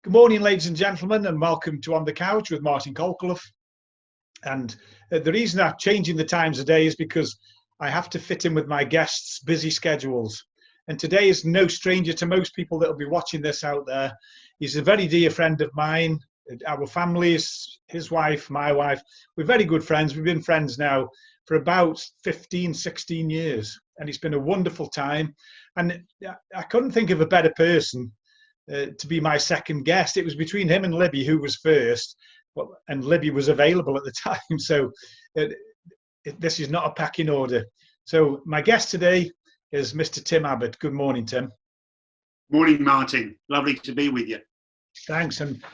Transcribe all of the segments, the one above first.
Good morning, ladies and gentlemen, and welcome to On the Couch with Martin Colclough. And the reason I'm changing the times of day is because I have to fit in with my guests' busy schedules. And today is no stranger to most people that will be watching this out there. He's a very dear friend of mine, our families, his wife, my wife. We're very good friends. We've been friends now for about 15, 16 years. And it's been a wonderful time. And I couldn't think of a better person to be my second guest. It was between him and Libby, who was first, and Libby was available at the time. So this is not a packing order. So my guest today is Mr. Tim Abbott. Good morning, Tim. Morning, Martin. Lovely to be with you. Thanks. And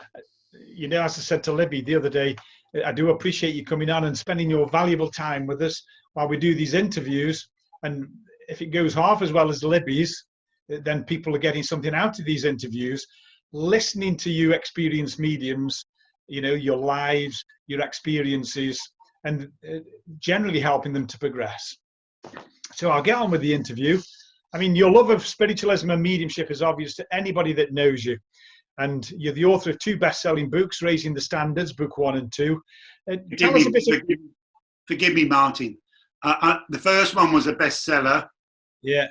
you know, as I said to Libby the other day, I do appreciate you coming on and spending your valuable time with us while we do these interviews. And if it goes half as well as Libby's, then people are getting something out of these interviews, listening to you experienced mediums, you know, your lives, your experiences, and generally helping them to progress. So I'll get on with the interview. I mean, your love of spiritualism and mediumship is obvious to anybody that knows you. And you're the author of 2 best-selling books, Raising the Standards, book 1 and 2. Forgive me, Martin. The first one was a bestseller. Yeah.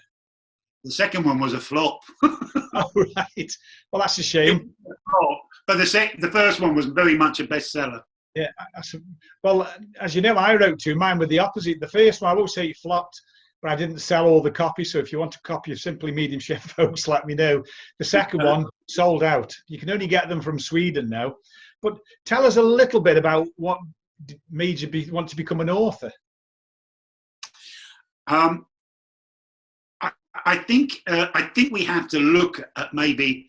The second one was a flop. Oh, right. Well, that's a shame. But the first one was very much a bestseller. Yeah. Well, as you know, I wrote 2. Mine were the opposite. The first one, I won't say it flopped, but I didn't sell all the copies. So if you want a copy of Simply Mediumship, folks, let me know. The second one sold out. You can only get them from Sweden now. But tell us a little bit about what made you want to become an author. I think we have to look at maybe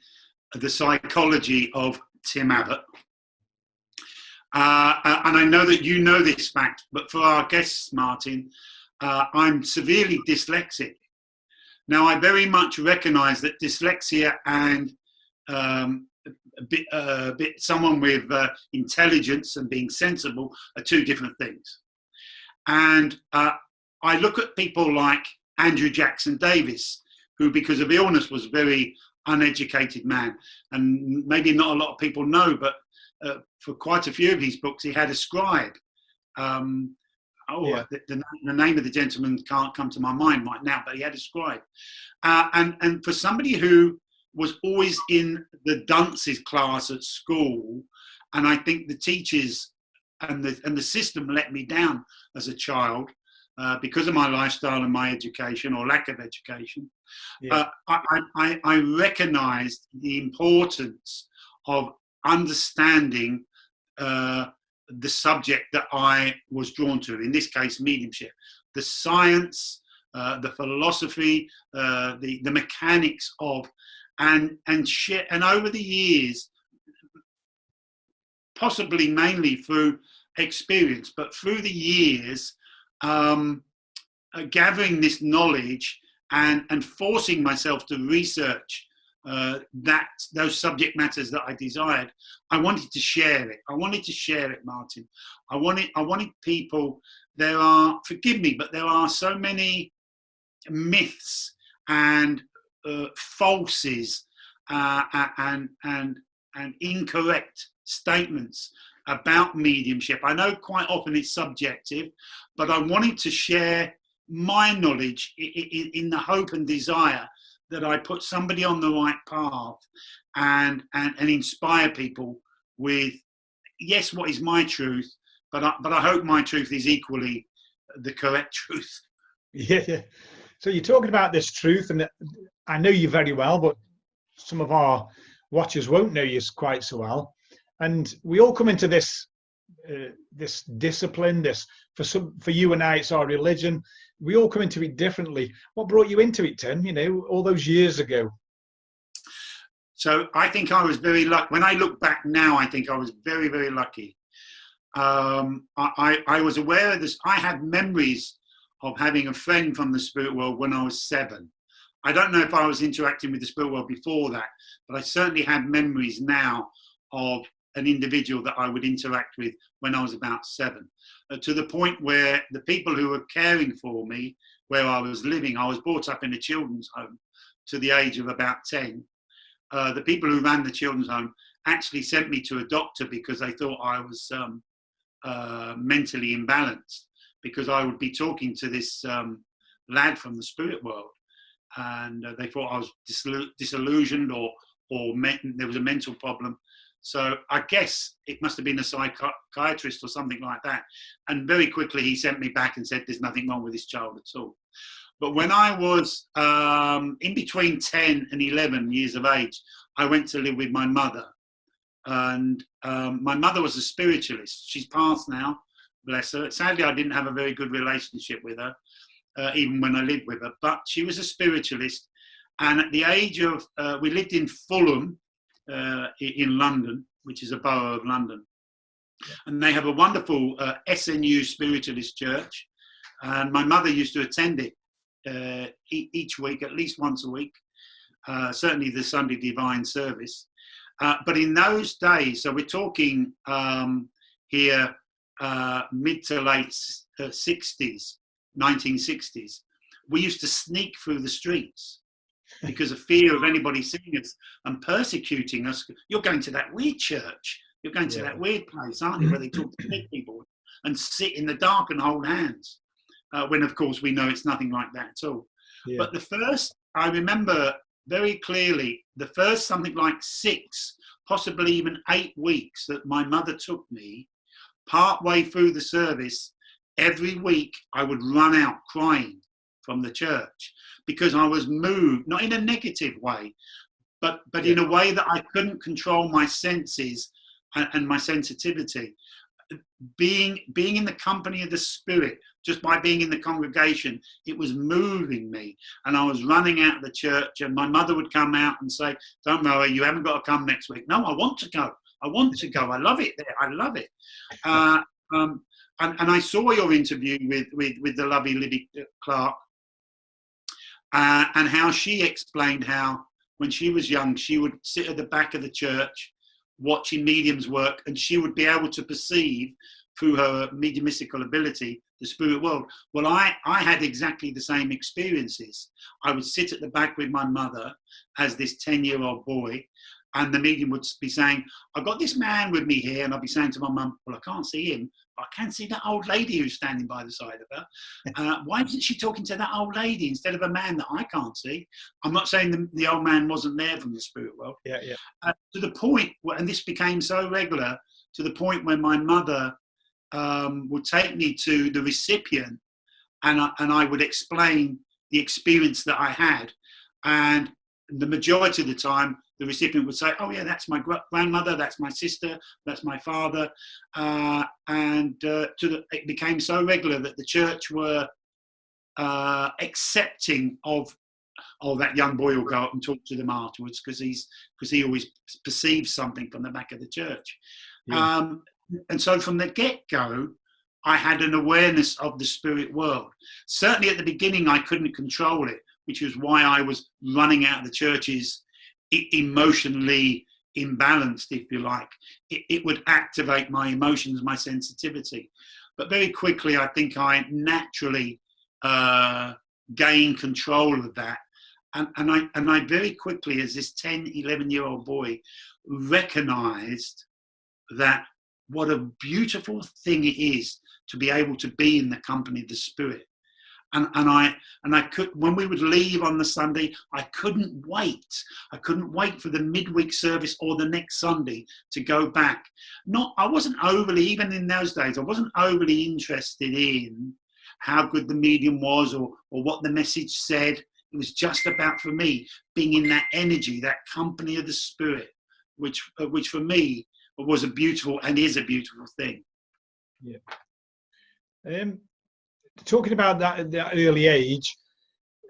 the psychology of Tim Abbott. And I know that you know this fact, but for our guests, Martin, I'm severely dyslexic. Now, I very much recognise that dyslexia and someone with intelligence and being sensible are 2 different things. And I look at people like Andrew Jackson Davis, who because of illness was a very uneducated man. And maybe not a lot of people know, but for quite a few of his books, he had a scribe. The name of the gentleman can't come to my mind right now, but he had a scribe. And for somebody who was always in the dances class at school, and I think the teachers and the system let me down as a child, because of my lifestyle and my education or lack of education, I recognised the importance of understanding the subject that I was drawn to, in this case, mediumship, the science, the philosophy, the mechanics of, and over the years, possibly mainly through experience, but through the years, gathering this knowledge and forcing myself to research those subject matters that I desired, I wanted to share it. I wanted to share it, Martin. I wanted people. Forgive me, but there are so many myths and falses and incorrect statements about mediumship. I know quite often it's subjective, but I wanted to share my knowledge in the hope and desire that I put somebody on the right path and inspire people with, yes, what is my truth, but I hope my truth is equally the correct truth. Yeah. So you're talking about this truth, and I know you very well, but some of our watchers won't know you quite so well. And we all come into this discipline. For you and I, it's our religion. We all come into it differently. What brought you into it, Tim? You know, all those years ago. So I think I was very lucky. When I look back now, I think I was very, very lucky. I was aware of this. I had memories of having a friend from the spirit world when I was 7. I don't know if I was interacting with the spirit world before that, but I certainly have memories now of an individual that I would interact with when I was about 7, to the point where the people who were caring for me, where I was living, I was brought up in a children's home to the age of about 10. The people who ran the children's home actually sent me to a doctor because they thought I was mentally imbalanced, because I would be talking to this lad from the spirit world, and they thought I was disillusioned or there was a mental problem. So I guess it must have been a psychiatrist or something like that. And very quickly he sent me back and said, there's nothing wrong with this child at all. But when I was in between 10 and 11 years of age, I went to live with my mother. And my mother was a spiritualist. She's passed now, bless her. Sadly, I didn't have a very good relationship with her, even when I lived with her. But she was a spiritualist. And at the age of, we lived in Fulham, in London, which is a borough of London. And they have a wonderful SNU spiritualist church. And my mother used to attend it each week, at least once a week, certainly the Sunday Divine Service. But in those days, so we're talking here mid to late 60s, 1960s, we used to sneak through the streets because of fear of anybody seeing us and persecuting us. You're going to that weird church. You're going to that weird place, aren't you, where they talk to dead people and sit in the dark and hold hands. When, of course, we know it's nothing like that at all. Yeah. But the first, I remember very clearly, the first something like 6, possibly even 8 weeks that my mother took me, part way through the service, every week I would run out crying from the church because I was moved, not in a negative way, but in a way that I couldn't control my senses and my sensitivity. Being in the company of the Spirit, just by being in the congregation, it was moving me. And I was running out of the church, and my mother would come out and say, don't worry, you haven't got to come next week. No, I want to go. I want to go. I love it there. I love it. And I saw your interview with the lovely Libby Clark, and how she explained how when she was young, she would sit at the back of the church watching mediums work, and she would be able to perceive through her mediumistical ability the spirit world. Well, I had exactly the same experiences. I would sit at the back with my mother as this 10-year-old boy, and the medium would be saying, I've got this man with me here, and I'll be saying to my mum, well, I can't see him, but I can see that old lady who's standing by the side of her. Why isn't she talking to that old lady instead of a man that I can't see? I'm not saying the old man wasn't there from the spirit world. To the point, and this became so regular, to the point where my mother would take me to the recipient, and I would explain the experience that I had. And the majority of the time, the recipient would say, oh yeah, that's my grandmother, that's my sister, that's my father. It became so regular that the church were accepting of that young boy will go up and talk to them afterwards because he always perceives something from the back of the church. Yeah. And so from the get-go, I had an awareness of the spirit world. Certainly at the beginning, I couldn't control it, which was why I was running out of the churches emotionally imbalanced, if you like. It would activate my emotions, my sensitivity. But very quickly, I think I naturally gained control of that. And I very quickly, as this 10, 11-year-old boy, recognized that what a beautiful thing it is to be able to be in the company of the Spirit. And I could, when we would leave on the Sunday, I couldn't wait. I couldn't wait for the midweek service or the next Sunday to go back. I wasn't overly, even in those days, I wasn't overly interested in how good the medium was or what the message said. It was just about, for me, being in that energy, that company of the Spirit, which for me was a beautiful and is a beautiful thing. Yeah. Talking about that at that early age,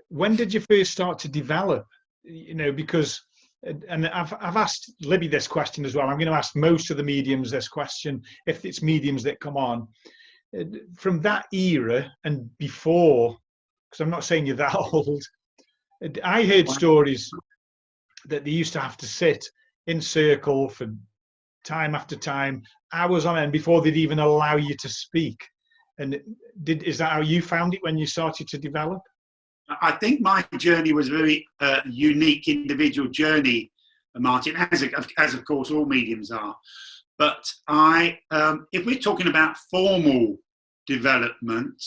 when did you first start to develop? Because, and I've asked Libby this question as well. I'm going to ask most of the mediums this question, if it's mediums that come on. From that era and before, because I'm not saying you're that old, I heard stories that they used to have to sit in circle for time after time, hours on end, before they'd even allow you to speak. And is that how you found it when you started to develop? I think my journey was a very unique individual journey Martin, as of course all mediums are. But if we're talking about formal development,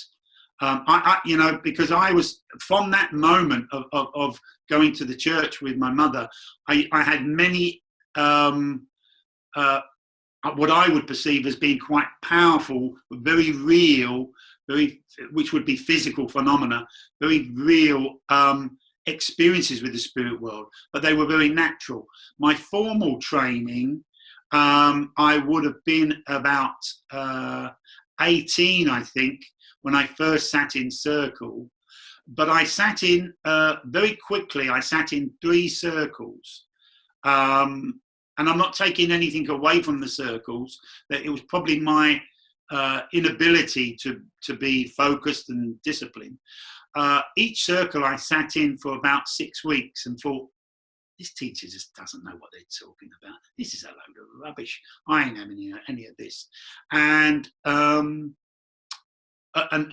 because I was, from that moment of going to the church with my mother, I had many what I would perceive as being quite powerful, very real, which would be physical phenomena, very real experiences with the spirit world, but they were very natural. My formal training, I would have been about 18, I think, when I first sat in circle. But I sat in, very quickly, I sat in 3 circles. And I'm not taking anything away from the circles, that it was probably my inability to be focused and disciplined. Each circle I sat in for about 6 weeks and thought, this teacher just doesn't know what they're talking about. This is a load of rubbish. I ain't having any of this. And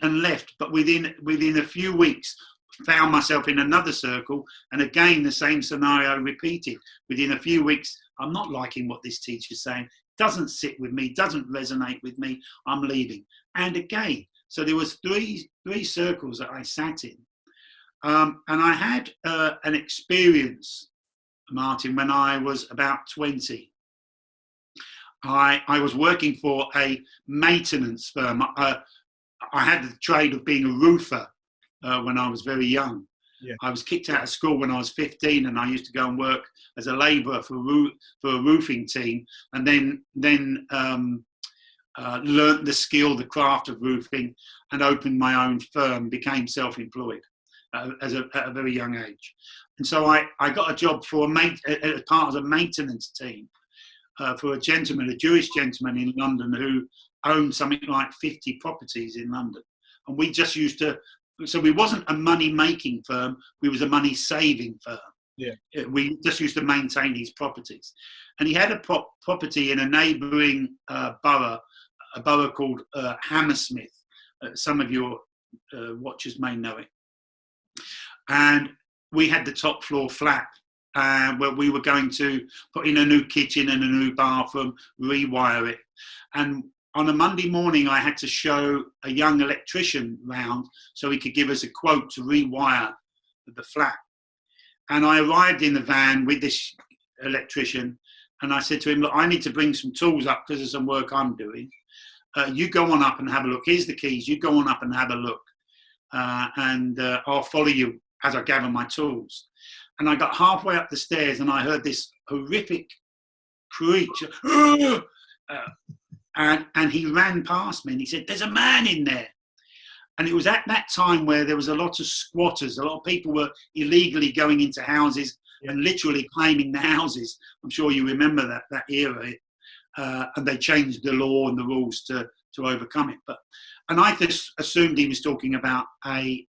left. But within a few weeks, found myself in another circle, and again the same scenario repeated. Within a few weeks, I'm not liking what this teacher's saying, doesn't sit with me, doesn't resonate with me, I'm leaving. And again, so there was three circles that I sat in. And I had an experience, Martin, when I was about 20. I was working for a maintenance firm. I had the trade of being a roofer when I was very young. Yeah. I was kicked out of school when I was 15, and I used to go and work as a labourer for a roofing team, and then learnt the skill, the craft of roofing, and opened my own firm, became self-employed at a very young age. And so I got a job for as part of the maintenance team for a Jewish gentleman in London who owned something like 50 properties in London. And we just used to, so we wasn't a money-making firm, we was a money-saving firm. Yeah. We just used to maintain these properties. And he had a property in a neighbouring borough, a borough called Hammersmith. Some of your watchers may know it. And we had the top floor flat where we were going to put in a new kitchen and a new bathroom, rewire it. And on a Monday morning, I had to show a young electrician round so he could give us a quote to rewire the flat. And I arrived in the van with this electrician, and I said to him, look, I need to bring some tools up because of some work I'm doing. You go on up and have a look. Here's the keys. You go on up and have a look. And I'll follow you as I gather my tools. And I got halfway up the stairs and I heard this horrific creature. And he ran past me and he said, there's a man in there. And it was at that time where there was a lot of squatters. A lot of people were illegally going into houses and literally claiming the houses. I'm sure you remember that era. And they changed the law and the rules to overcome it. And I just assumed he was talking about a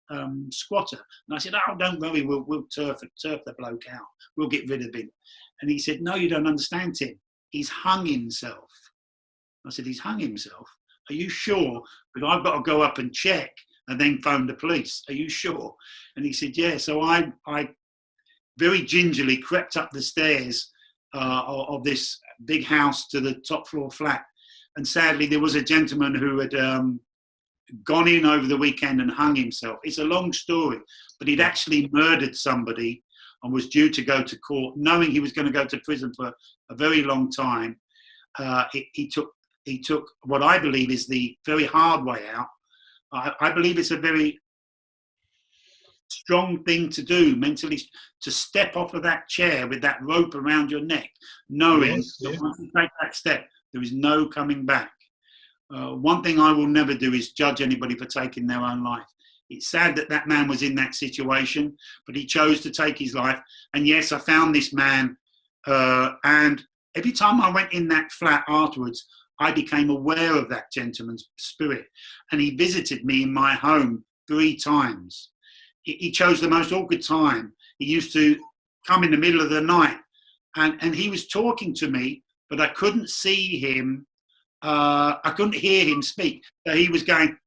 squatter. And I said, oh, don't worry, we'll turf the bloke out. We'll get rid of him. And he said, no, you don't understand, Tim. He's hung himself. I said, he's hung himself? Are you sure? Because I've got to go up and check and then phone the police. Are you sure? And he said, yeah. So I very gingerly crept up the stairs of this big house to the top floor flat. And sadly, there was a gentleman who had gone in over the weekend and hung himself. It's a long story, but he'd actually murdered somebody and was due to go to court, knowing he was going to go to prison for a very long time. He took what I believe is the very hard way out. I believe it's a very strong thing to do mentally, to step off of that chair with that rope around your neck, knowing that once you take that step, there is no coming back. One thing I will never do is judge anybody for taking their own life. It's sad that that man was in that situation, but he chose to take his life. And yes, I found this man, and every time I went in that flat afterwards, I became aware of that gentleman's spirit. And he visited me in my home 3 times. He chose the most awkward time. He used to come in the middle of the night, and he was talking to me, but I couldn't see him. I couldn't hear him speak. So he was going,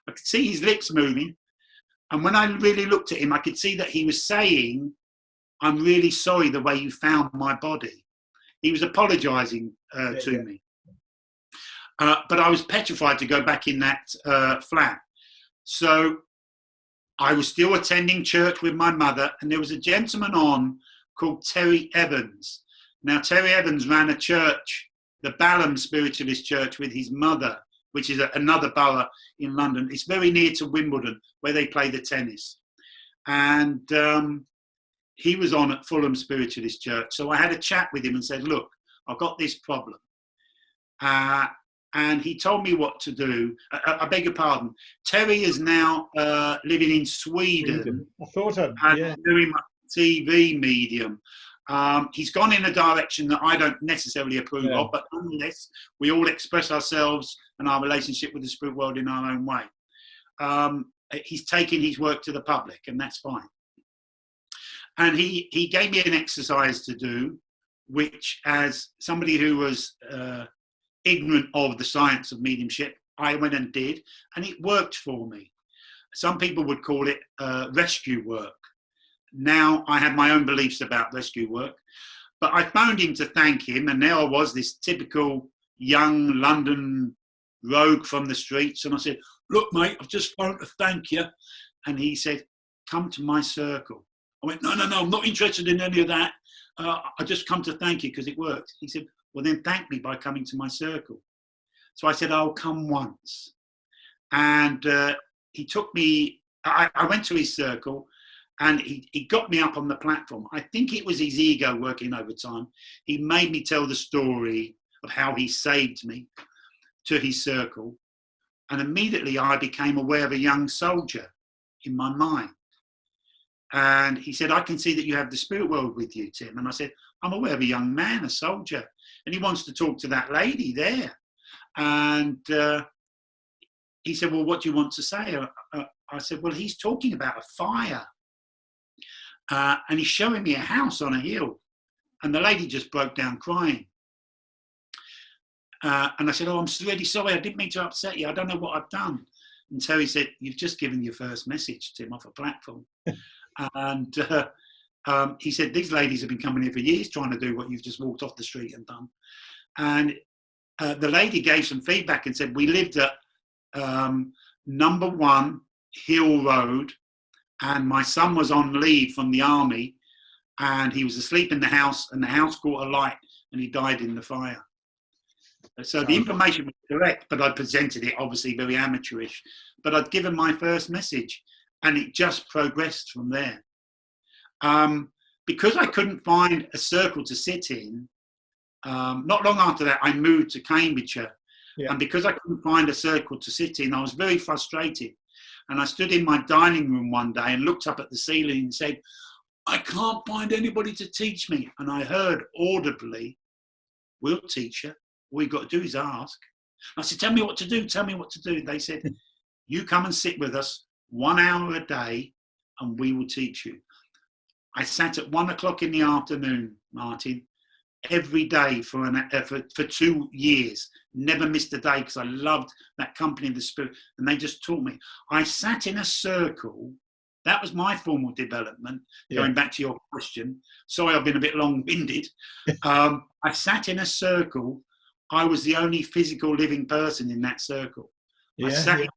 I could see his lips moving. And when I really looked at him, I could see that he was saying I'm really sorry the way you found my body. He was apologising to me. But I was petrified to go back in that flat. So I was still attending church with my mother, and there was a gentleman on called Terry Evans. Now, Terry Evans ran a church, the Balham Spiritualist Church, with his mother, which is another borough in London. It's very near to Wimbledon, where they play the tennis. And he was on at Fulham Spiritualist Church. So I had a chat with him and said, look, I've got this problem. And he told me what to do. I beg your pardon. Terry is now living in Sweden. I thought I'd, yeah. Doing my TV medium. He's gone in a direction that I don't necessarily approve of, but nonetheless, we all express ourselves and our relationship with the spirit world in our own way. He's taking his work to the public, and that's fine. And he gave me an exercise to do, which, as somebody who was ignorant of the science of mediumship, I went and did, and it worked for me. Some people would call it rescue work. Now I have my own beliefs about rescue work, but I phoned him to thank him, and there I was, this typical young London rogue from the streets, and I said, look, mate, I've just phoned to thank you. And he said, come to my circle. I went, no, I'm not interested in any of that. I just come to thank you because it worked. He said, well, then thank me by coming to my circle. So I said, I'll come once. And he took me, I went to his circle, and he got me up on the platform. I think it was his ego working overtime. He made me tell the story of how he saved me to his circle. And immediately I became aware of a young soldier in my mind. And he said, I can see that you have the spirit world with you, Tim. And I said, I'm aware of a young man, a soldier, and he wants to talk to that lady there. And he said, well, what do you want to say? I said, well, he's talking about a fire. And he's showing me a house on a hill. And the lady just broke down crying. And I said, oh, I'm really sorry. I didn't mean to upset you. I don't know what I've done. And so he said, you've just given your first message, Tim, off a platform. And he said, these ladies have been coming here for years trying to do what you've just walked off the street and done. And the lady gave some feedback and said, we lived at number 1 Hill Road, and my son was on leave from the army, and he was asleep in the house, and the house caught a light, and he died in the fire. So the information was correct, but I presented it obviously very amateurish. But I'd given my first message, and it just progressed from there. Because I couldn't find a circle to sit in, not long after that, I moved to Cambridgeshire. Yeah. And because I couldn't find a circle to sit in, I was very frustrated. And I stood in my dining room one day and looked up at the ceiling and said, I can't find anybody to teach me. And I heard audibly, we'll teach you. All you've got to do is ask. I said, tell me what to do. Tell me what to do. They said, you come and sit with us 1 hour a day and we will teach you. I sat at 1 o'clock in the afternoon, Martin, every day for 2 years. Never missed a day because I loved that company of the spirit. And they just taught me. I sat in a circle. That was my formal development. Yeah. Going back to your question. Sorry, I've been a bit long-winded. I sat in a circle. I was the only physical living person in that circle. Yeah, I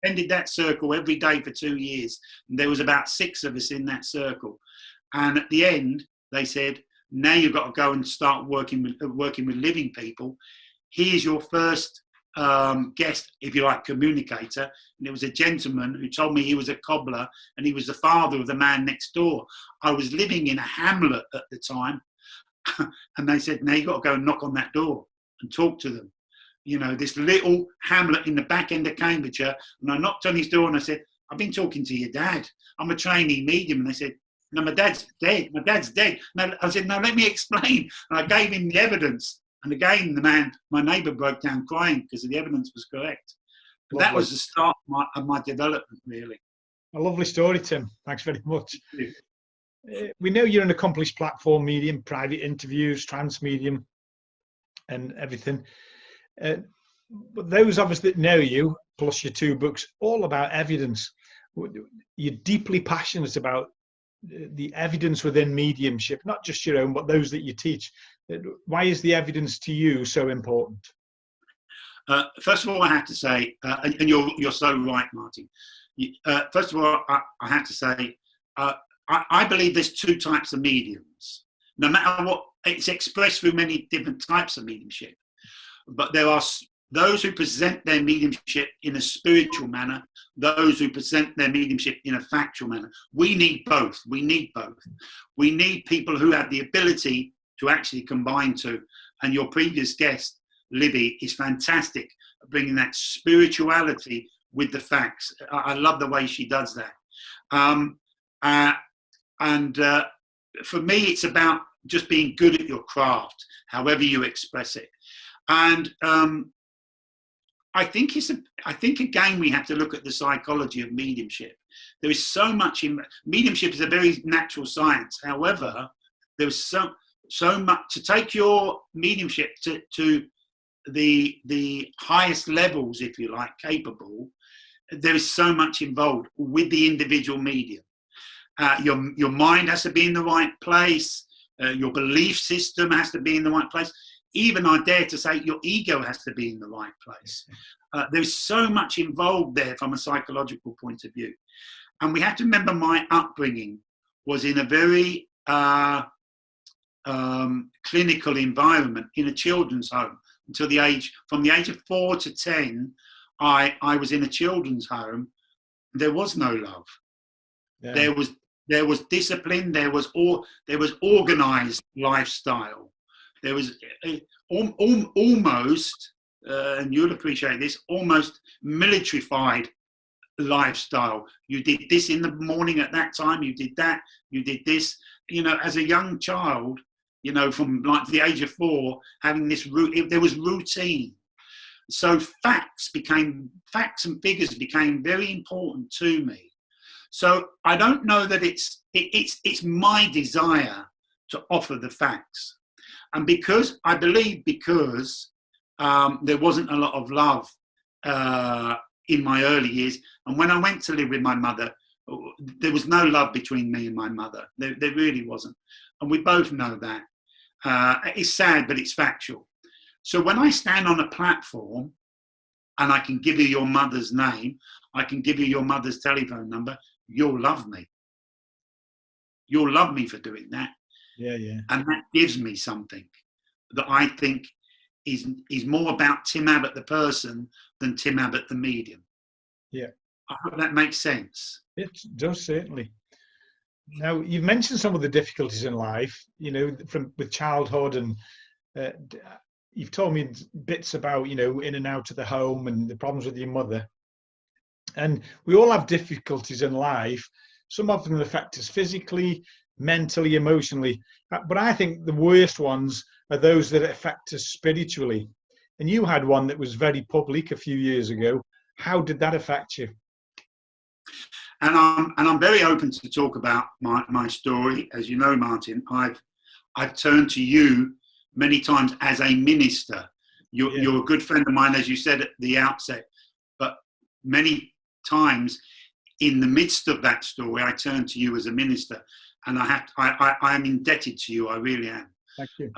attended that circle every day for 2 years. And there was about 6 of us in that circle. And at the end, they said, now you've got to go and start working with living people. Here's your first guest, if you like, communicator. And it was a gentleman who told me he was a cobbler and he was the father of the man next door. I was living in a hamlet at the time. And they said, now you've got to go and knock on that door and talk to them. You know, this little hamlet in the back end of Cambridgeshire. And I knocked on his door and I said, I've been talking to your dad. I'm a trainee medium. And they said, no, my dad's dead. My dad's dead. No, I said, no, let me explain. And I gave him the evidence. And again, the man, my neighbour, broke down crying because the evidence was correct. But that was the start of my development, really. A lovely story, Tim. Thanks very much. We know you're an accomplished platform medium, private interviews, trance medium, and everything. But those of us that know you, plus your 2 books, all about evidence. You're deeply passionate about the evidence within mediumship, not just your own, but those that you teach? Why is the evidence to you so important? First of all, I have to say, and you're so right, Martin. First of all, I have to say, I believe there's two types of mediums. No matter what, it's expressed through many different types of mediumship. But there are those who present their mediumship in a spiritual manner, those who present their mediumship in a factual manner. We need both. We need both. We need people who have the ability to actually combine two. And your previous guest, Libby, is fantastic at bringing that spirituality with the facts. I love the way she does that. For me, it's about just being good at your craft, however you express it. And I think again we have to look at the psychology of mediumship. There is so much in mediumship. Is a very natural science. However, there is so much to take your mediumship to the highest levels, if you like, capable. There is so much involved with the individual medium. Your mind has to be in the right place. Your belief system has to be in the right place. Even I dare to say your ego has to be in the right place. There's so much involved there from a psychological point of view. And we have to remember my upbringing was in a very clinical environment in a children's home from the age of 4 to 10, I was in a children's home. There was no love. Yeah. There was discipline. There was organized lifestyle. There was almost, and you'll appreciate this, almost militarified lifestyle. You did this in the morning at that time. You did that. You did this. As a young child, from like the age of 4, having this there was routine. So facts and figures became very important to me. So I don't know that it's my desire to offer the facts. And because there wasn't a lot of love in my early years, and when I went to live with my mother, there was no love between me and my mother. There really wasn't. And we both know that. It's sad, but it's factual. So when I stand on a platform and I can give you your mother's name, I can give you your mother's telephone number, you'll love me. You'll love me for doing that. Yeah, yeah. And that gives me something that I think is more about Tim Abbott the person than Tim Abbott the medium. Yeah. I hope that makes sense. It does, certainly. Now, you've mentioned some of the difficulties in life, with childhood, and you've told me bits about, in and out of the home and the problems with your mother. And we all have difficulties in life. Some of them affect us physically, mentally, emotionally. But I think the worst ones are those that affect us spiritually. And you had one that was very public a few years ago. How did that affect you? And I'm very open to talk about my story. As you know, Martin, I've turned to you many times as a minister. You're a good friend of mine, as you said at the outset. But many times in the midst of that story, I turn to you as a minister. And I am indebted to you. I really am. Thank you.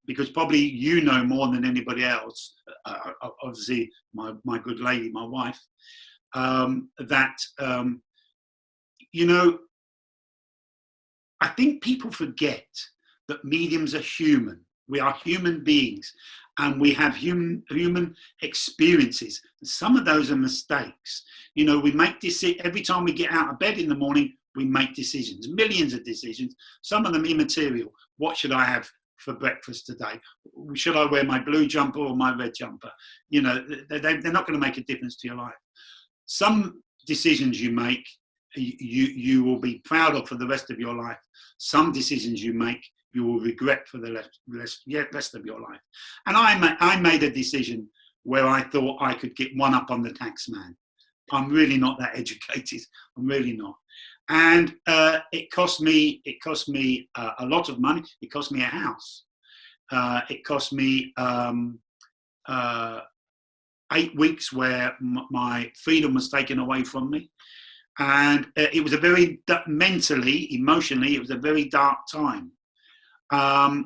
Because probably you know more than anybody else. Obviously, my good lady, my wife. I think people forget that mediums are human. We are human beings, and we have human experiences. Some of those are mistakes. We make every time we get out of bed in the morning. We make decisions, millions of decisions, some of them immaterial. What should I have for breakfast today? Should I wear my blue jumper or my red jumper? They're not going to make a difference to your life. Some decisions you make, you will be proud of for the rest of your life. Some decisions you make, you will regret for the rest of your life. And I made a decision where I thought I could get one up on the tax man. I'm really not that educated. I'm really not. And it cost me a lot of money. It cost me a house. It cost me 8 weeks where my freedom was taken away from me. And it was a very, mentally, emotionally, it was a very dark time. I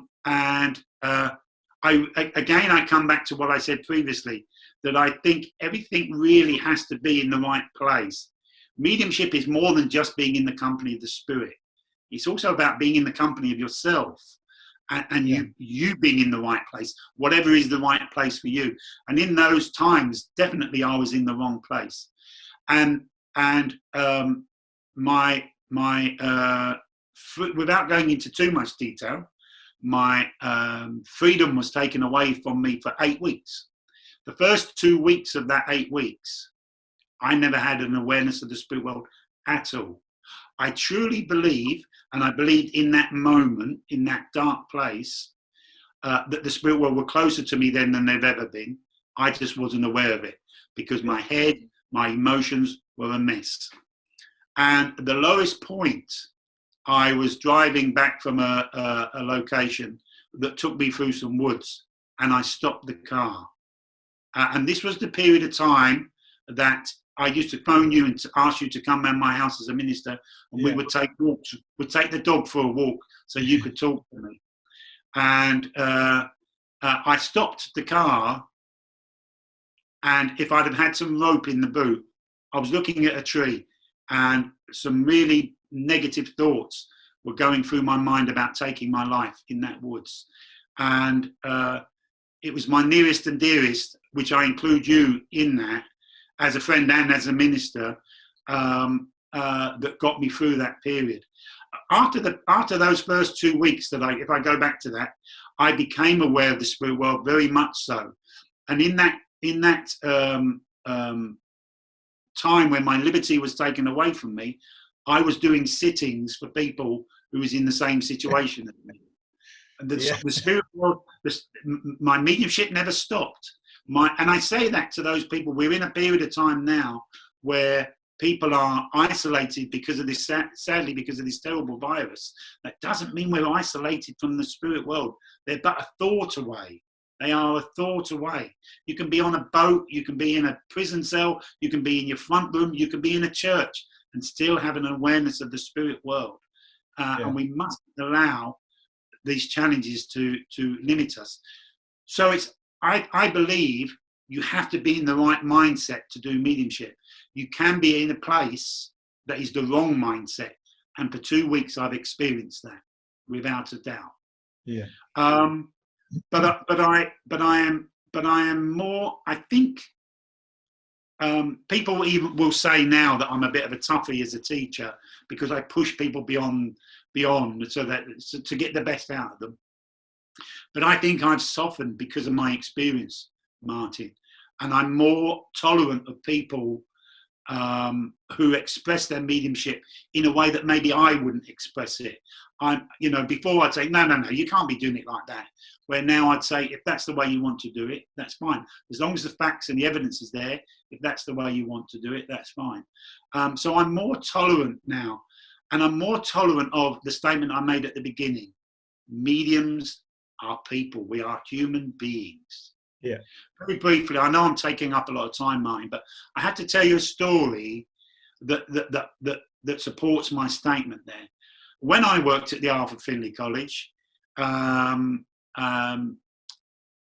come back to what I said previously, that I think everything really has to be in the right place. Mediumship is more than just being in the company of the spirit. It's also about being in the company of yourself, and you being in the right place, whatever is the right place for you. And in those times, definitely I was in the wrong place. And without going into too much detail, my freedom was taken away from me for 8 weeks. The first 2 weeks of that 8 weeks, I never had an awareness of the spirit world at all. I truly believe, and I believed in that moment, in that dark place, that the spirit world were closer to me then than they've ever been. I just wasn't aware of it because my head, my emotions were a mess. And the lowest point, I was driving back from a location that took me through some woods, and I stopped the car. And this was the period of time that I used to phone you and to ask you to come around my house as a minister, and we would take walks. We'd take the dog for a walk so you could talk to me. And I stopped the car, and if I'd have had some rope in the boot, I was looking at a tree, and some really negative thoughts were going through my mind about taking my life in that woods. And it was my nearest and dearest, which I include you in that, as a friend and as a minister, that got me through that period. After those first 2 weeks, if I go back to that, I became aware of the spirit world very much so. And in that time when my liberty was taken away from me, I was doing sittings for people who was in the same situation as me. And the spirit world, my mediumship never stopped. And I say that to those people. We're in a period of time now where people are isolated because of this, sadly, because of this terrible virus. That doesn't mean we're isolated from the spirit world. They're but a thought away. They are a thought away. You can be on a boat, you can be in a prison cell, you can be in your front room, you can be in a church and still have an awareness of the spirit world. And we must allow these challenges to limit us. So I believe you have to be in the right mindset to do mediumship. You can be in a place that is the wrong mindset. And for 2 weeks, I've experienced that without a doubt. Yeah. But I am more, I think, people even will say now that I'm a bit of a toughie as a teacher because I push people beyond so to get the best out of them. But I think I've softened because of my experience, Martin, and I'm more tolerant of people who express their mediumship in a way that maybe I wouldn't express it. Before I'd say, no, you can't be doing it like that. Where now I'd say, if that's the way you want to do it, that's fine. As long as the facts and the evidence is there, if that's the way you want to do it, that's fine. So I'm more tolerant now. And I'm more tolerant of the statement I made at the beginning. Mediums are people. We are human beings. Yeah. Very briefly, I know I'm taking up a lot of time, Martin, but I had to tell you a story that supports my statement there. When I worked at the Arthur Findlay College, I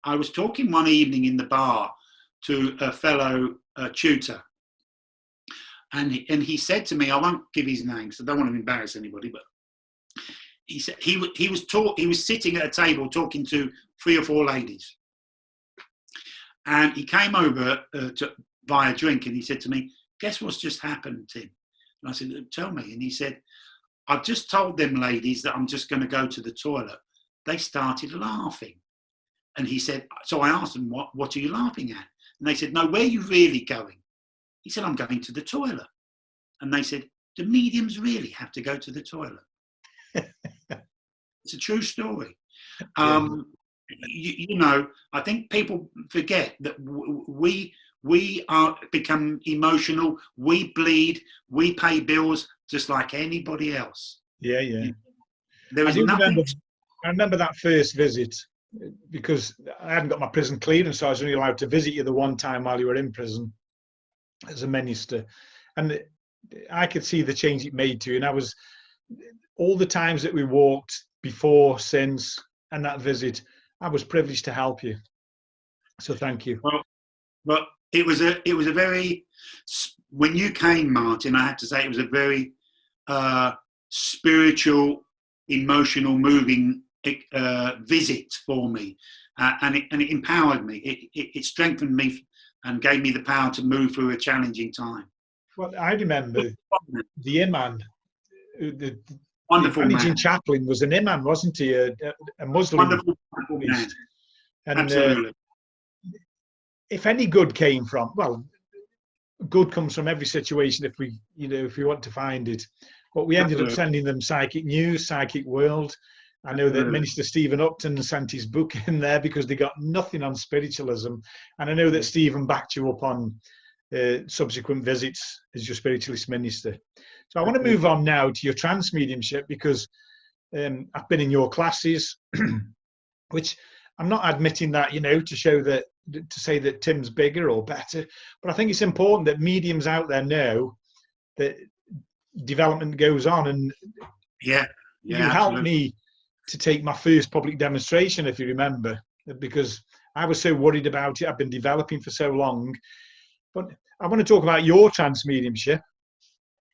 was talking one evening in the bar to a fellow tutor. And he said to me, I won't give his name, so I don't want to embarrass anybody, but he said he was sitting at a table talking to 3 or 4 ladies. And he came over to buy a drink, and he said to me, guess what's just happened, Tim? And I said, tell me. And he said, I've just told them ladies that I'm just going to go to the toilet. They started laughing. And he said, so I asked them, what are you laughing at? And they said, no, where are you really going? He said, I'm going to the toilet. And they said, do mediums really have to go to the toilet? It's a true story. I think people forget that we become emotional, we bleed, we pay bills just like anybody else. Yeah, yeah. There is nothing. I remember that first visit because I hadn't got my prison clearance, so I was only allowed to visit you the one time while you were in prison as a minister. And I could see the change it made to you. And I was, all the times that we walked before, since, and that visit, I was privileged to help you. So thank you. Well, it was a very, when you came, Martin, I have to say it was a very spiritual, emotional, moving visit for me, and it empowered me. It strengthened me and gave me the power to move through a challenging time. Well, I remember the imam, the Wonderful managing man. chaplain was an imam, wasn't he? A Muslim. Wonderful man. And Absolutely. If any good came from, well, good comes from every situation if we want to find it. But we ended up sending them Psychic News, Psychic World. I know that Minister Stephen Upton sent his book in there because they got nothing on spiritualism. And I know that Stephen backed you up on subsequent visits as your spiritualist minister. So I want to move on now to your trance mediumship, because I've been in your classes, which I'm not admitting that, to show that, to say that Tim's bigger or better, but I think it's important that mediums out there know that development goes on. And you helped me to take my first public demonstration, if you remember, because I was so worried about it. I've been developing for so long. But I want to talk about your trance mediumship.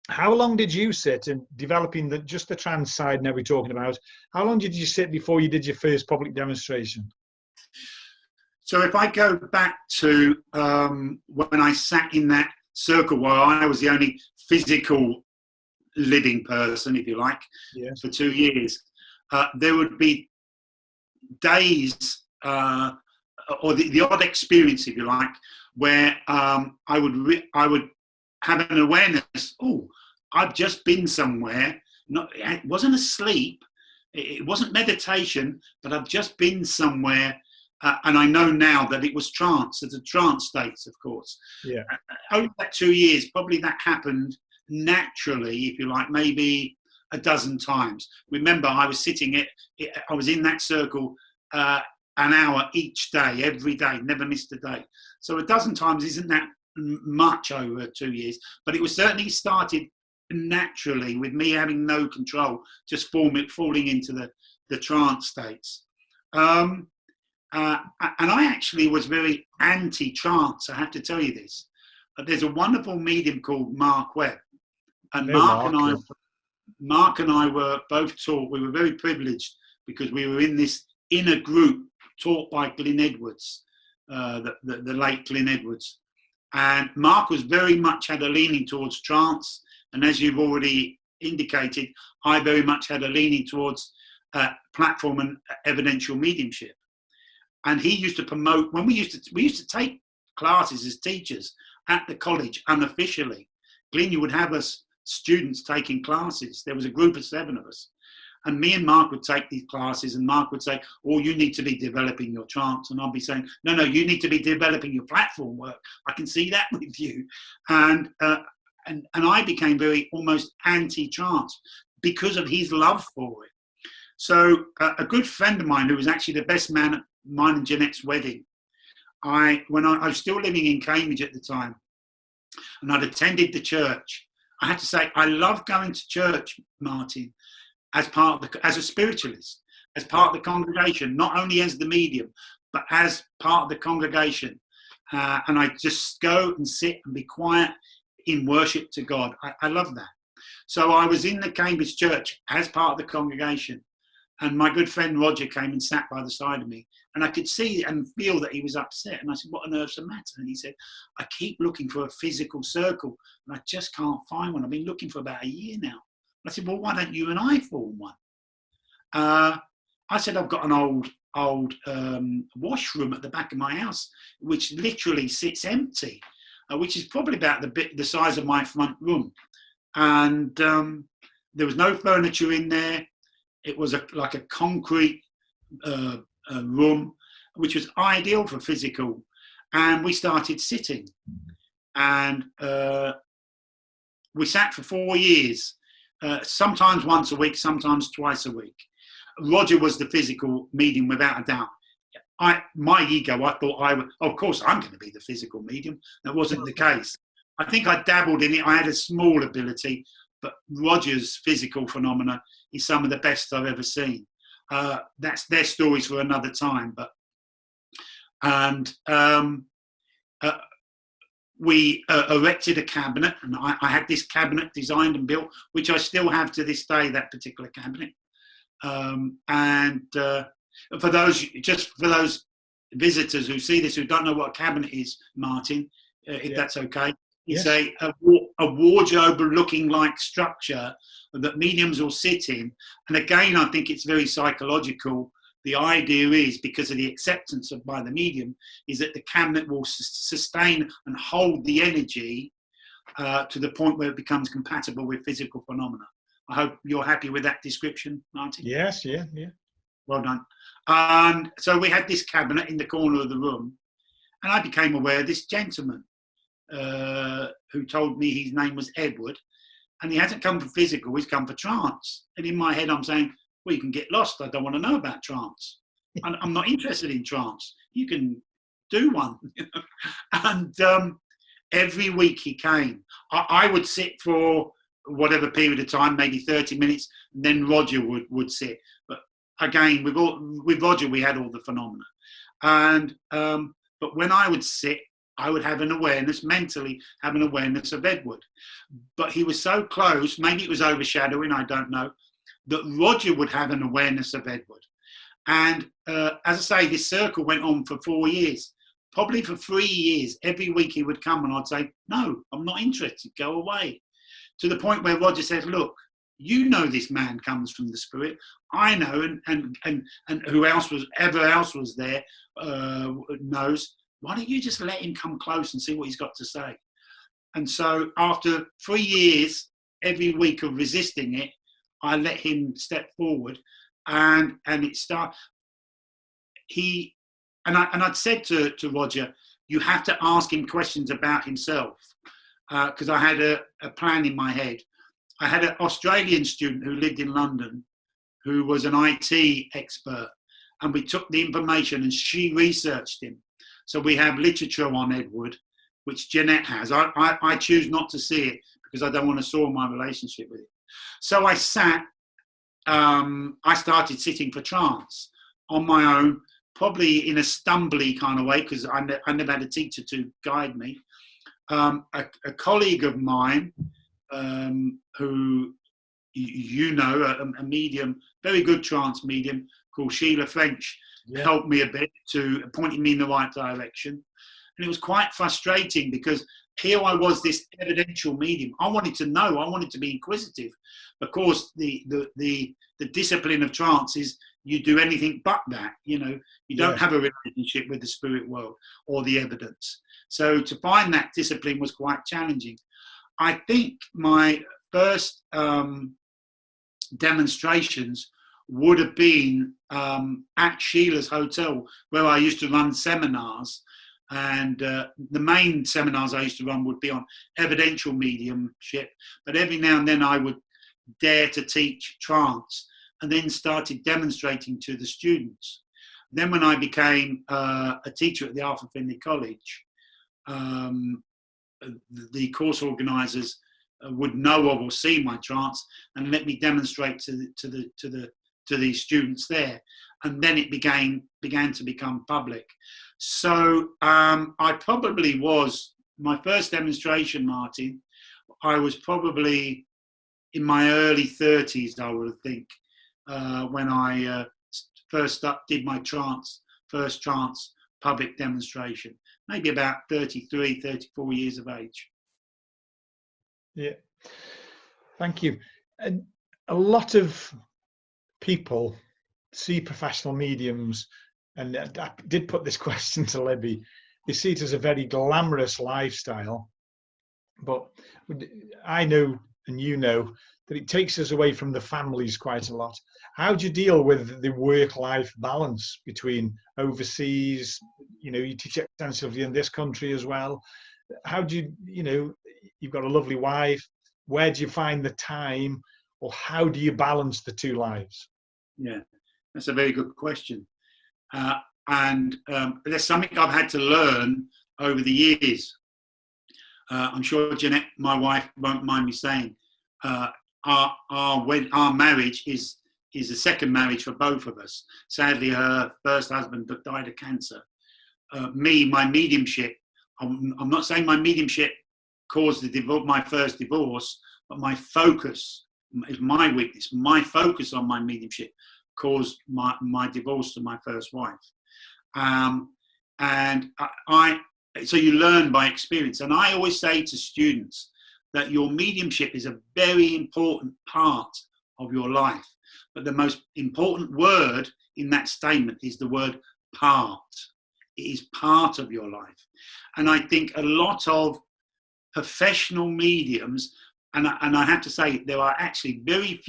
How long did you sit in developing just the trance side now we're talking about? How long did you sit before you did your first public demonstration? So if I go back to when I sat in that circle where I was the only physical living person, if you like, for 2 years, there would be days or the odd experience, if you like, where I would have an awareness. Oh, I've just been somewhere. It wasn't asleep. It wasn't meditation, but I've just been somewhere. And I know now that it was trance. It's a trance states, of course. Yeah. Over that 2 years, probably that happened naturally, if you like, maybe a dozen times. Remember, I was I was in that circle an hour each day, every day, never missed a day. So a dozen times isn't that much over 2 years, but it was certainly started naturally with me having no control, just falling into the trance states. And I actually was very anti-trance, I have to tell you this. There's a wonderful medium called Mark Webb. And Mark and I were both taught, we were very privileged because we were in this inner group taught by Glyn Edwards, the late Glyn Edwards. And Mark was very much had a leaning towards trance. And as you've already indicated, I very much had a leaning towards platform and evidential mediumship. And he used to promote, when we used to take classes as teachers at the college unofficially. Glyn, you would have us students taking classes. There was a group of 7 of us. And me and Mark would take these classes, and Mark would say, oh, you need to be developing your trance. And I'd be saying, no, you need to be developing your platform work. I can see that with you. And I became very almost anti-trance because of his love for it. So a good friend of mine, who was actually the best man at mine and Jeanette's wedding, I was still living in Cambridge at the time, and I'd attended the church. I have to say, I love going to church, Martin, as a spiritualist, as part of the congregation, not only as the medium, but as part of the congregation. And I just go and sit and be quiet in worship to God. I love that. So I was in the Cambridge church as part of the congregation, and my good friend Roger came and sat by the side of me, and I could see and feel that he was upset. And I said, what on earth's the matter? And he said, I keep looking for a physical circle, and I just can't find one. I've been looking for about a year now. I said, well, why don't you and I form one? I said, I've got an old washroom at the back of my house, which literally sits empty, which is probably about the size of my front room. And there was no furniture in there. It was like a concrete room, which was ideal for physical. And we started sitting. And we sat for 4 years. Sometimes once a week, sometimes twice a week. Roger was the physical medium, without a doubt. My ego, I thought of course I'm going to be the physical medium. That wasn't the case. I think I dabbled in it. I had a small ability, but Roger's physical phenomena is some of the best I've ever seen. That's their stories for another time. We erected a cabinet, and I had this cabinet designed and built, which I still have to this day, that particular cabinet. For those visitors who see this who don't know what a cabinet is, Martin, if that's okay, it's a wardrobe looking like structure that mediums will sit in. And again, I think it's very psychological. The idea is, because of the acceptance by the medium, is that the cabinet will sustain and hold the energy to the point where it becomes compatible with physical phenomena. I hope you're happy with that description, Martin. Yes, yeah. Well done. And so we had this cabinet in the corner of the room, and I became aware of this gentleman who told me his name was Edward, and he hasn't come for physical, he's come for trance. And in my head, I'm saying, well, you can get lost. I don't want to know about trance. I'm not interested in trance. You can do one. And every week he came. I would sit for whatever period of time, maybe 30 minutes, and then Roger would sit. But again, with Roger, we had all the phenomena. And but when I would sit, I would have an awareness, mentally have an awareness of Edward. But he was so close, maybe it was overshadowing, I don't know, that Roger would have an awareness of Edward. And as I say, this circle went on for 4 years. Probably for 3 years, every week he would come and I'd say, no, I'm not interested, go away. To the point where Roger said, look, you know this man comes from the spirit. I know, and who else was there knows. Why don't you just let him come close and see what he's got to say? And so after 3 years, every week of resisting it, I let him step forward, and it started. I'd said to Roger, you have to ask him questions about himself, because I had a plan in my head. I had an Australian student who lived in London, who was an IT expert, and we took the information and she researched him. So we have literature on Edward, which Jeanette has. I choose not to see it because I don't want to soil my relationship with it. So I started sitting for trance on my own, probably in a stumbly kind of way, because I never had a teacher to guide me. A colleague of mine, who you know, a medium, very good trance medium called Sheila French, helped me a bit to pointing me in the right direction. And it was quite frustrating because here I was, this evidential medium. I wanted to know, I wanted to be inquisitive. Of course, the discipline of trance is you do anything but that. You know, you don't have a relationship with the spirit world or the evidence. So to find that discipline was quite challenging. I think my first demonstrations would have been at Sheila's hotel, where I used to run seminars. And the main seminars I used to run would be on evidential mediumship, but every now and then I would dare to teach trance, and then started demonstrating to the students. Then when I became a teacher at the Arthur Findlay College, the course organisers would know of or see my trance and let me demonstrate to the students there, and then it began to become public. So I probably was, my first demonstration, Martin, I was probably in my early 30s, I would think, when I first did my first trance public demonstration, maybe about 33, 34 years of age. Yeah, thank you. And a lot of people see professional mediums, and I did put this question to Libby, they see it as a very glamorous lifestyle, but I know, and you know, that it takes us away from the families quite a lot. How do you deal with the work-life balance between overseas, you know, you teach extensively in this country as well. How do you, you've got a lovely wife, where do you find the time, or how do you balance the two lives? Yeah, that's a very good question. And there's something I've had to learn over the years. I'm sure Jeanette, my wife, won't mind me saying, our marriage is a second marriage for both of us. Sadly, her first husband died of cancer. My mediumship, I'm not saying my mediumship caused my first divorce, but my focus is my weakness. My focus on my mediumship caused my divorce to my first wife. So you learn by experience. And I always say to students that your mediumship is a very important part of your life. But the most important word in that statement is the word part. It is part of your life. And I think a lot of professional mediums, and I have to say there are actually very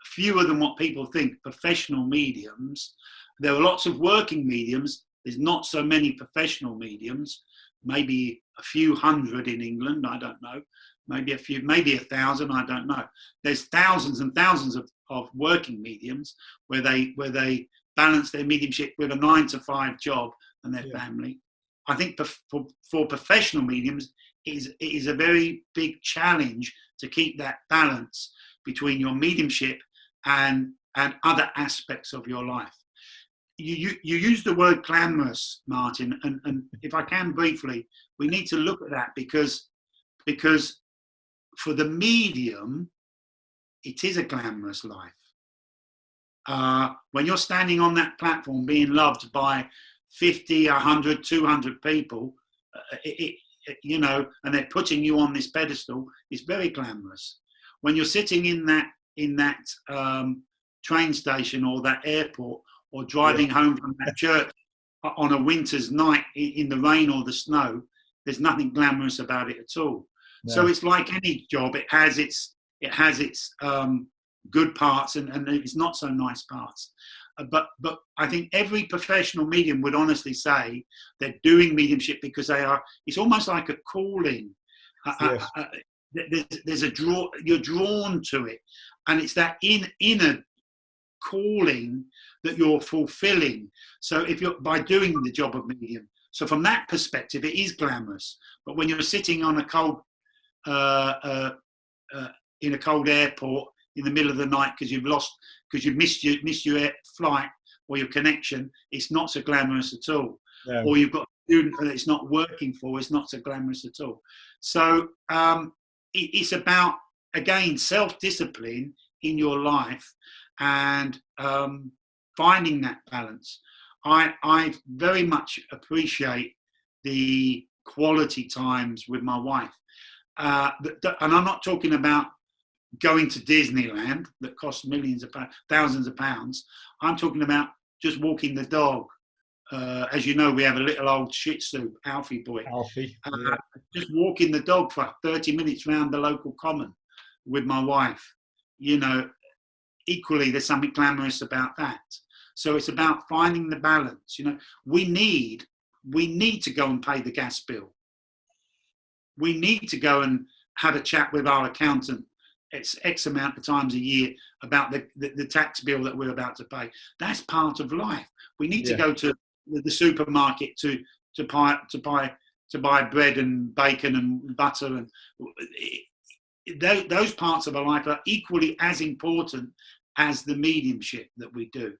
fewer than what people think, professional mediums. There are lots of working mediums. There's not so many professional mediums, maybe a few hundred in England, I don't know. Maybe 1,000, I don't know. There's thousands and thousands of working mediums where they balance their mediumship with a 9-to-5 job and their family. I think for professional mediums, it is a very big challenge to keep that balance between your mediumship and other aspects of your life. You use the word glamorous, Martin, and if I can briefly, we need to look at that because for the medium, it is a glamorous life. When you're standing on that platform being loved by 50, 100, 200 people, and they're putting you on this pedestal, it's very glamorous. When you're sitting in that train station or that airport, or driving home from that church on a winter's night in the rain or the snow, there's nothing glamorous about it at all. No. So it's like any job; it has its good parts and its not so nice parts. But I think every professional medium would honestly say they're doing mediumship because it's almost like a calling. Yes. There's a draw. You're drawn to it, and it's that inner calling that you're fulfilling. So if you're by doing the job of medium, so from that perspective, it is glamorous. But when you're sitting on a cold, in a cold airport in the middle of the night because you've missed your flight or your connection, it's not so glamorous at all. Yeah. Or you've got a student that it's not working for, it's not so glamorous at all. So it's about, again, self-discipline in your life and finding that balance. I very much appreciate the quality times with my wife. And I'm not talking about going to Disneyland that costs thousands of pounds. I'm talking about just walking the dog. As you know, we have a little old Shih Tzu, Alfie boy. Alfie. Just walking the dog for 30 minutes around the local common with my wife. Equally, there's something glamorous about that. So it's about finding the balance. We need to go and pay the gas bill. We need to go and have a chat with our accountant. It's X amount of times a year about the tax bill that we're about to pay. That's part of life. We need to go to the supermarket to buy bread and bacon and butter, and those parts of our life are equally as important as the mediumship that we do.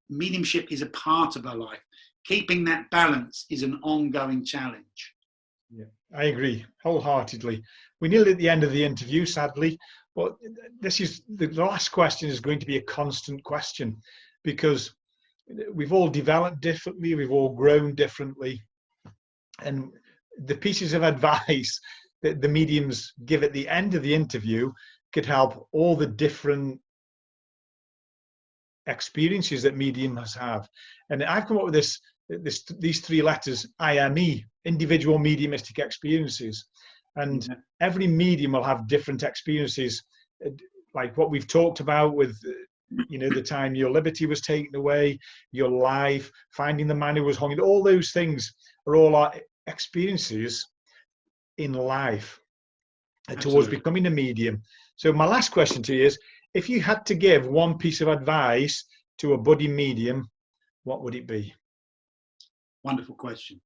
Mediumship is a part of our life. Keeping that balance is an ongoing challenge. Yeah, I agree wholeheartedly. We're nearly at the end of the interview, sadly, but this is the last question is going to be a constant question because we've all developed differently, we've all grown differently, and the pieces of advice that the mediums give at the end of the interview could help all the different experiences that mediums have. And I've come up with these three letters, IME, individual mediumistic experiences. And every medium will have different experiences, like what we've talked about with, the time your liberty was taken away, your life, finding the man who was hung. All those things are all our experiences in life towards becoming a medium. So my last question to you is, if you had to give one piece of advice to a budding medium, what would it be? Wonderful question.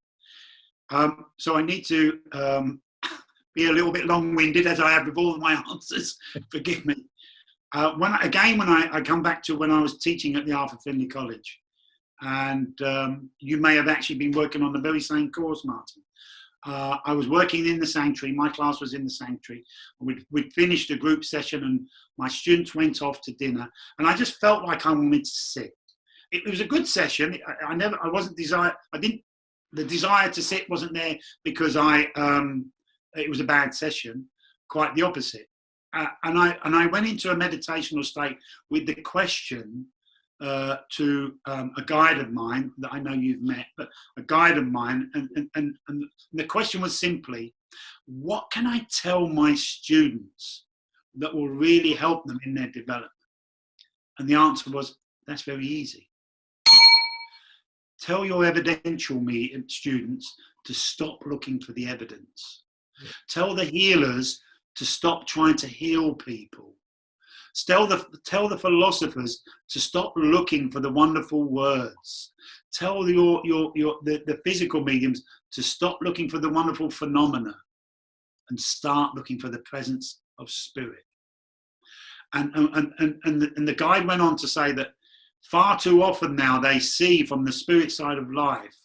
So I need to be a little bit long-winded, as I have with all of my answers. Forgive me. When I come back to when I was teaching at the Arthur Findlay College, and you may have actually been working on the very same course, Martin. I was working in the sanctuary. My class was in the sanctuary. We'd finished a group session, and my students went off to dinner, and I just felt like I wanted to sit. It was a good session. The desire to sit wasn't there because it was a bad session. Quite the opposite. And I went into a meditational state with the question to a guide of mine that I know you've met, but a guide of mine, and the question was simply, what can I tell my students that will really help them in their development? And the answer was, that's very easy. Tell your evidential students to stop looking for the evidence. Yeah. Tell the healers to stop trying to heal people. Tell the philosophers to stop looking for the wonderful words. Tell the physical mediums to stop looking for the wonderful phenomena and start looking for the presence of spirit. And the guide went on to say that far too often now they see from the spirit side of life,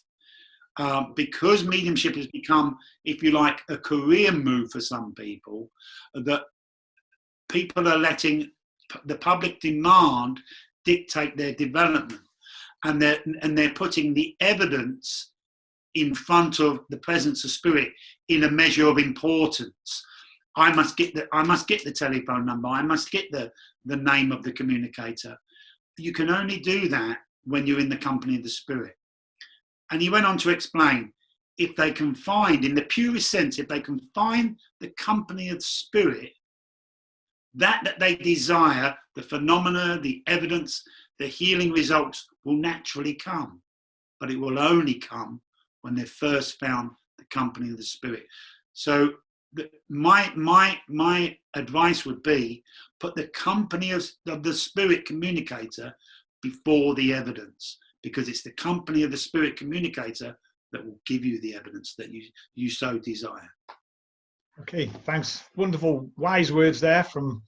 because mediumship has become, if you like, a career move for some people, that people are letting the public demand dictate their development, and they're putting the evidence in front of the presence of spirit in a measure of importance. I must get the telephone number. I must get the name of the communicator. You can only do that when you're in the company of the spirit. And he went on to explain, if they can find, in the purest sense, if they can find the company of the spirit, that they desire, the phenomena, the evidence, the healing results will naturally come. But it will only come when they've first found the company of the spirit. So my advice would be, put the company of the spirit communicator before the evidence, because it's the company of the spirit communicator that will give you the evidence that you so desire. Okay, thanks. Wonderful, wise words there from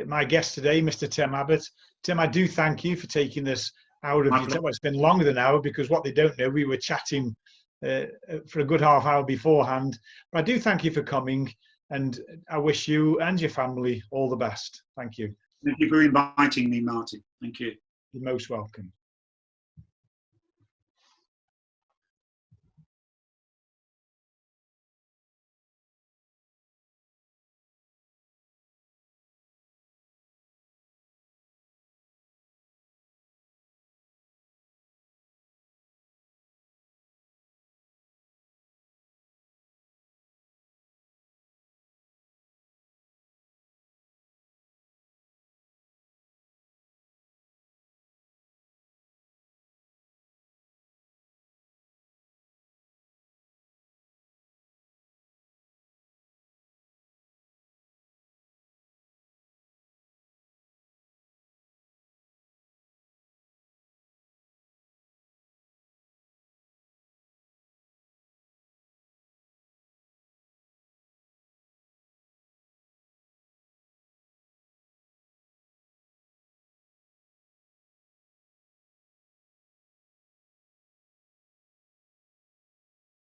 my guest today, Mr. Tim Abbott. Tim, I do thank you for taking this hour of your time. Well, it's been longer than an hour, because what they don't know, we were chatting for a good half hour beforehand. But I do thank you for coming, and I wish you and your family all the best. Thank you. Thank you for inviting me, Martin. Thank you. You're most welcome.